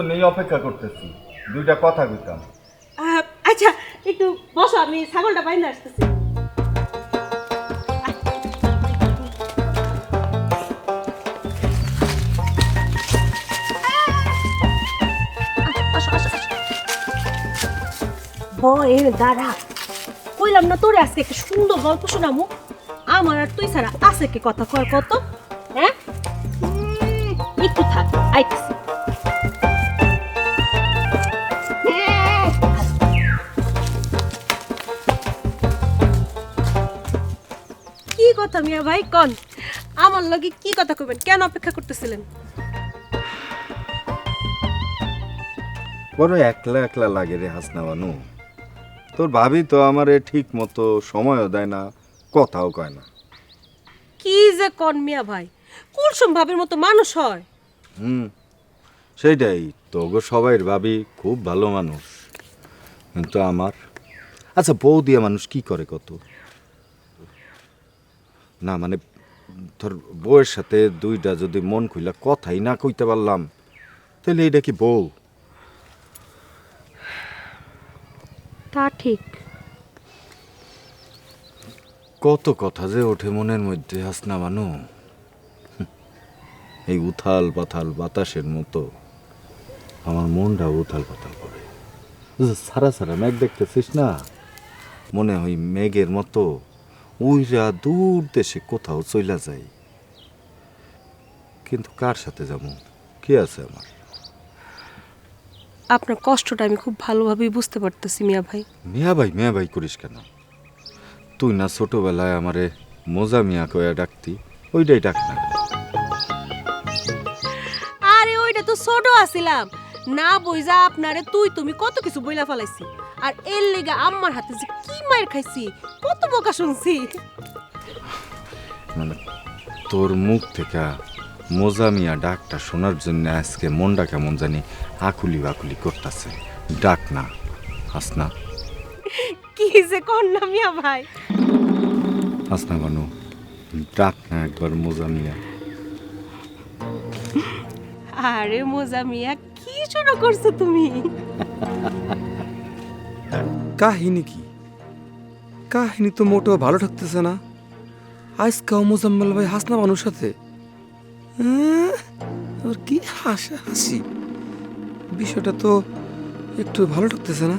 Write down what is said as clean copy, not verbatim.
জন্যই অপেক্ষা করতেছি, দুইটা কথা কইতাম। আচ্ছা একটু বসো, আমি ছাগলটা বাইরে আসতেছি। বয়ের দাঁড়া, কইলাম না তোরে আজকে একটা সুন্দর গল্প শোনামু। আমার আর তুই ছাড়া আছে কে কথা কর কত? হ্যাঁ একটু থাক, আইতেছি। কি কথা মিয়া ভাই কন, আমার লগে কি কথা কইবেন, কেন অপেক্ষা করতেছিলেন? বড় একলা একলা লাগে রে হাসনা বানু। তোর ভাবি তো আমারে ঠিক মতো সময়ও দেয় না, কথাও কয় না। কি যে কন মিয়া ভাই, কুলসুম ভাবির মতো মানুষ হয়? সেইটাই তো, গো সবাইয়ের ভাবি খুব ভালো মানুষ, কিন্তু আমার আচ্ছা বউ দিয়া মানুষ কি করে কত? না মানে ধর বউয়ের সাথে দুইটা যদি মন খুইলা কথাই না কইতে পারলাম, তাহলে এইটা কি বউ? তা ঠিক। কত কথা যে ওঠে মনের মধ্যে হাসনা বানু, এই উথাল পাথাল বাতাসের মতো আমার মনটা উথাল পাতাল করে। সারা সারা মেঘ দেখতেছিস না, মনে হয় মেঘের মতো উইরা দূর দেশে কোথাও চইলা যায়, কিন্তু কার সাথে যাবো, কে আছে আমার? আপনার কষ্টটা আমি খুব ভালোভাবেই বুঝতে পারতেছি মিয়া ভাই। মিয়া ভাই করিস কেন? তুই না ছোটবেলায় আমারে মোজা মিয়া কয়া ডাকতি, ওইটাই ডাক না। আরে ওইটা তো ছোট আছিলাম না, বইজা আপনারে তুই তুমি কত কিছু বইলা ফেলাইছি, আর এর লেগে আম্মার হাতে যে কি মায়ের খাইছি, কত বোকা শুনছি। মানে তোর মুখ থেকে মোজা মিয়া ডাকটা শোনার জন্য আজকে মনটা কেমন জানি আকুলি বাকুলি করতেছে। ডাক না হাসনা। কি যে কর না মিয়া ভাই। হাসনা বানু, ডাক না একবার মোজা মিয়া। আরে মোজা মিয়া, কি শুরু করছো তুমি? কাহিনী কি? কাহিনী তো মোটেও ভালো ঠকতেছে না। আজকাও মোজাম্মেল ভাই হাসনা মানুষ সাথে ওর কি হাসা হাসি, বিষয়টা তো একটু ভালো ঠকতেছে না।